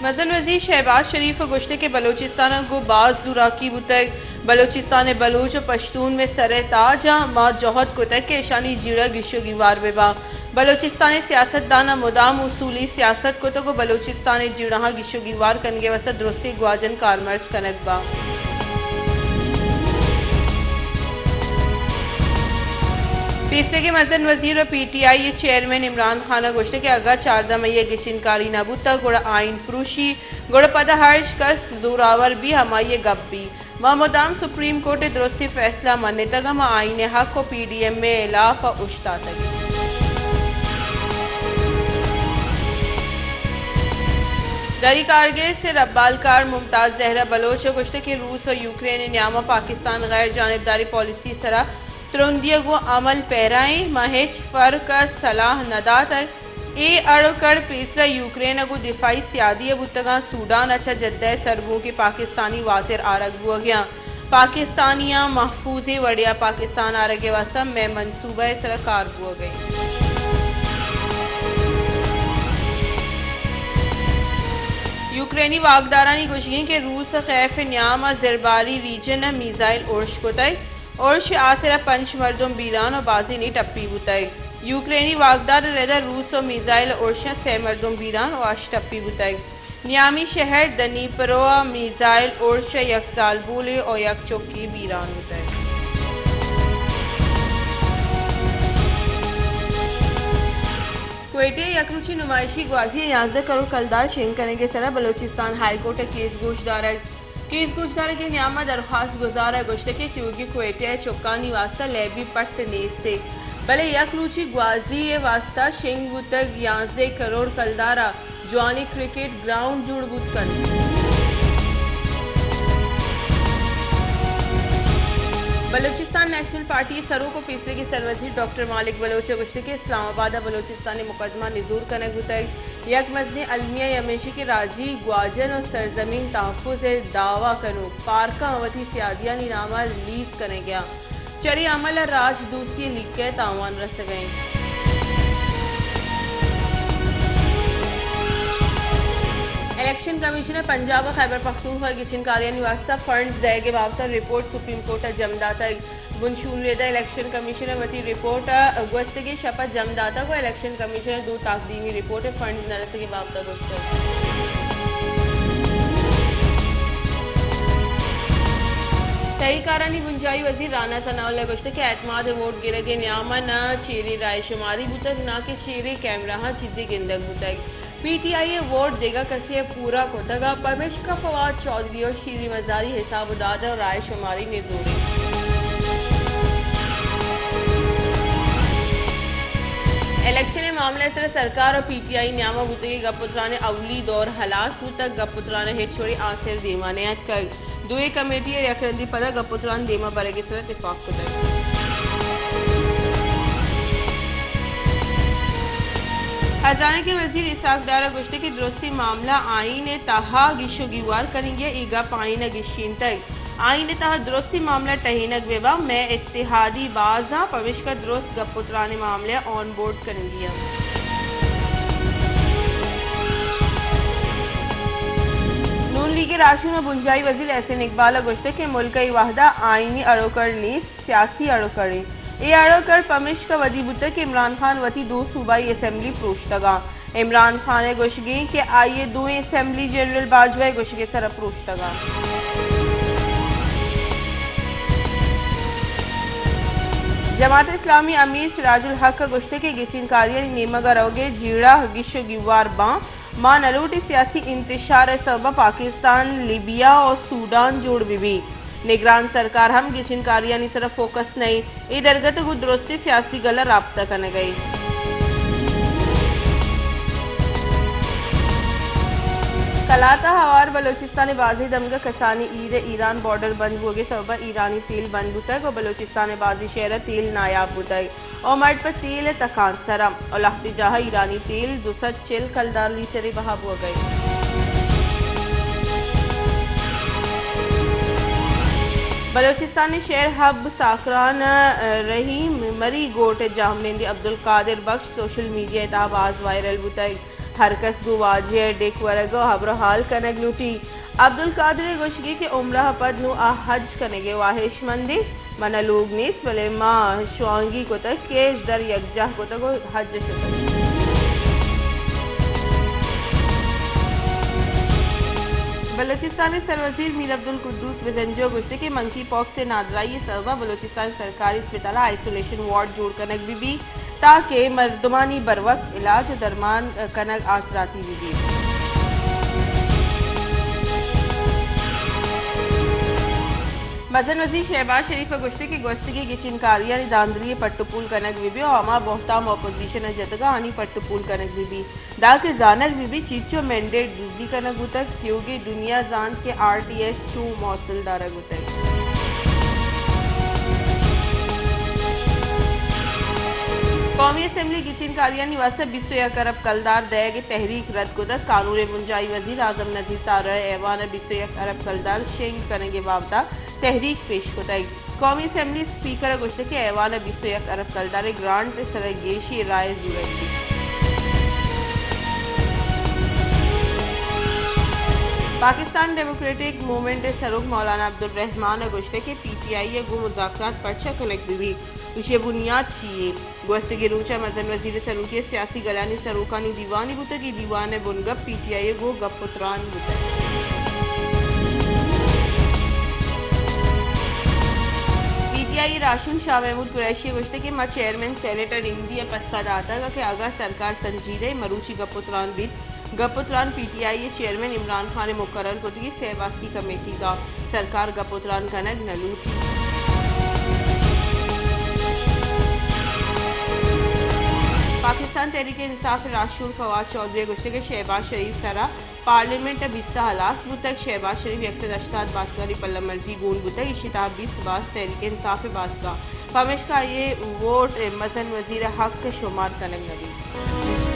मजन वजीर शहबाज शरीफ गुश्ते के बलोचिस्तान को बाज जुराकी बुतक बलोचिस्तान बलोच पश्तून में सर ताज माँ जौहद कुतक के शानी जीड़ा गिशो गिवार बेबा बलोचिस्तान सियासतदाना मुदाम उसूली सियासत को तो बलोचिस्तान जीड़ा गिशो गिवार कनगे वसत दुरुस्ती ग्वाजन कारमर्स कनकबा तीसरे के मजन वजीर और PTI चेयरमैन इमरान खान गोश्ते के अगा 14 मई गिचिनकारी नबूता गुड़ आइन प्रूशी गुड़ पदा हर्ष कस जोरावर भी हमारे गब्बी मामुदाम सुप्रीम कोर्ट दुरुस्ती फैसला मानने तक हम आइन हक को PDM में इलाफ उश्ता तक दरी कारगिल से रब्बालकार मुमताज जहरा बलोच गुश्ते के रूस और यूक्रेन न्यामा पाकिस्तान गैर जानिबदारी पॉलिसी सरा त्रुंदिया को अमल पैराएं महेश फर्क सलाह नदा तक ए अड़कड़ तीसरा यूक्रेन को दिफाई सियादी बुतगा सूडान अच्छा जद्द सरबों के पाकिस्तानी वातिर आरग हुआ गया पाकिस्तानियां महफूज वड़िया पाकिस्तान आरग वास्ता में मनसूबा सरकार हुआ गई यूक्रेनी वागदारानी गुशगी के रूस खैफ न्याम जरबारी रीजन मिसाइल ओर्श को तय और आसरा पंच मर्दम बीरान और बाजी ने टप्पी बुताई यूक्रेनी वागदार रेदा रूस और मिसाइल ओर्शा से मर्दम बीरान और आश टप्पी बुताई नियामी शहर दनीपरो मिसाइल ओर्शा यक साल बोले और यक चौकी बीरान बुताई क्वेटे यकरुची नुमाइशी ग्वाजी 11 करोड़ कलदार शेंग करने के सरा बलोचिस्तान हाईकोर्ट केस गोशदार के न्यामा दरख्वास्त गुजारा गुश्ते के क्योंकि क्वेटे चौकानी वास्ता लेबी पट्ट नेस्ते भले यक रुचि ग्वाजी वास्ता शेंग बुतक 11 करोड़ कलदारा जवानी क्रिकेट ग्राउंड जुड़ बुतकन बलूचिस्तान नेशनल पार्टी सरों को तीसरे की सरवजी डॉक्टर मालिक बलोच गुश्ते के इस्लामाबाद बलूचिस्तान मुकदमा निजूर कनक बुतक यक मजनी अलमिया यमेशी के राजी ग्वाजन और सरजमीन तहफ़ुज़ दावा कनो पार्का अवधि सियादिया निनामा लीज कने गया चरी अमल राज दूसरी लिख के तावान रस गए इलेक्शन कमीशन पंजाब और खैबर पख्तूनख्वा गिचिनकारिया निवासा फंड्स देगे बाबत रिपोर्ट सुप्रीम कोर्ट जमदाता बुनशूरेदा इलेक्शन कमीशन वती रिपोर्ट अगस्त की शपथ जमदाता को इलेक्शन कमीशन दो ताकदीमी रिपोर्ट फंड नरस के बाबत गोश्त तहकारानी बुंजाई वजीर राना सनाउल्ला गोश्त के एतमाद वोट गिर के न्यामा न चेरे राय शुमारी बुतक ना के चेरे कैमरा चीजें गिंदक बुतक PTI वोट देगा कसिए पूरा कोतगा परवेश का फवाद चौधरी और शीरी मजारी हिसाब उदादा और राय शुमारी ने जोड़ी इलेक्शन मामले से सरकार और PTI न्यामा बुतगी गपुत्रा ने अवली दौर हलास बुतक गपुत्रा ने हेचोरी आसिर देमा ने कर दुए कमेटी और यकरंदी पदा गपुत्रा ने देमा बरे के सर इत्तेफाक कुतक खजाने के वजीर इसाक दारा गुश्ते की दुरुस्ती मामला आइन तहा गिशो गिवार करेंगे ईगा पाइन गिशीन तक आइन तहा दुरुस्ती मामला टहीनक बेबा मैं इत्तेहादी बाजा पविश का दुरुस्त गपुत्राने मामले ऑन बोर्ड करेंगी नून लीग राशुन बुंजाई वजीर एहसन इकबाल गुश्ते के मुल्क वाहदा आइनी अड़ोकर ली सियासी अड़ोकड़े ये अड़ोकर पमिश का वदी बुत के इमरान खान वती दो सूबाई असम्बली प्रोश्तगा इमरान खान गुशगी के आइए दो assembly general Bajwa गुशगे sir प्रोश्तगा Jamaat Islami अमीर सिराजुल हक का गुश्ते के गिचिनकारिया नेमगा रोगे जीड़ा गिशो गिवार मां नलूटी सियासी इंतशार सबा पाकिस्तान लीबिया और सूडान जोड़ बिबी निगरान सरकार हम गिचिनकारिया ने सिर्फ फोकस नहीं ये दरगत को दुरुस्ती सियासी गला राब्ता करने गई कलाता हवार बलोचिस्तान बाजी दमगा कसानी ईद ईरान बॉर्डर बंद हो गए सबा ईरानी तेल बंद बुतक और बलोचिस्तान बाजी शहर तेल नायाब बुतक और मर्द पर तेल तकान सरम और लखती जहाँ ईरानी तेल 240 कलदार लीटर बहा हो गई बलोचिस्तानी शहर हब साकरान रही मरी गोट जामनेंदी अब्दुल कादिर बख्श सोशल मीडिया इताबाज वायरल बुतई हरकस गु वाजिया डिक वरगो हब्र हाल कनग लूटी अब्दुल कादिर गोशगी के उम्रह पद नु आ हज कनेगे वाहिश मंदी मन लोग निस वले माँ श्वांगी को तक के जर यकजा को तक हज शुतक बलोचिस्तानी सरवजीर मीर अब्दुल कुद्दूस बेजंजो गुस्से के मंकी पॉक्स से नादराई सरवा बलोचिस्तान सरकारी अस्पताल आइसोलेशन वार्ड जोड़ कनक बीबी ताकि मर्दमानी बर वक्त इलाज दरमान कनक आसराती बीबी मजन वजीर शहबाज शरीफ गुश्ते की गोस्तगी की चिनकारिया ने दांदरी पट्टुपुल कनक बीबी और अमा बोहताम अपोजिशन जतगा आनी पट्टुपुल कनक बीबी दा के जानक बीबी चीचो मैंडेट दुजदी कनक उतक क्योंकि दुनिया जान के RTS चू मौतल दारग उतक कौमी असम्बली की चिनकारिया निवास 21 अरब कलदार दया के तहरीक रद्द कुदत कानून मुंजाई वजीर आजम नजीर तार ऐवान 21 अरब कलदार शेंग करेंगे बावता तहरीक पेश कोताई कौमी असम्बली स्पीकर गुश्त के ऐवान 21 अरब कलदार ग्रांट सरगेशी राय जुरंदी पाकिस्तान डेमोक्रेटिक मूवमेंट सरूक मौलाना अब्दुल रहमान गुश्ते के PTI गु मुज़ाकरात पर्चा कलेक्ट भी विषय बुनियाद चाहिए गोस्तगी रूचा मजन वजीर सरूकी सियासी गलानी सरूकानी दीवानी बुत की दीवान बुनगप PTI गो गपुत्रान बुत PTI राशन शाह महमूद कुरैशी गुश्ते के मां चेयरमैन सेनेटर इंडिया पस्ता दाता कि अगर सरकार संजीदे मरूची गपुत्रान बिद गपुत्रान PTI चेयरमैन इमरान खान ने मुकर्रर को दी सहबास की कमेटी का सरकार गपुत्रान कनक नलूटी पाकिस्तान तहरीक इंसाफ राशुल फवाद चौधरी गुश्ते के शहबाज शरीफ सरा पार्लियामेंट बिस्सा हलास बुतक शहबाज शरीफ अक्सर अश्ताद बासगारी पल्ला मर्जी गून बुतक इशिताब 20 बास तहरीक इंसाफ बासगा फमिश का ये वोट मसन वजीर हक शुमार कनक नबी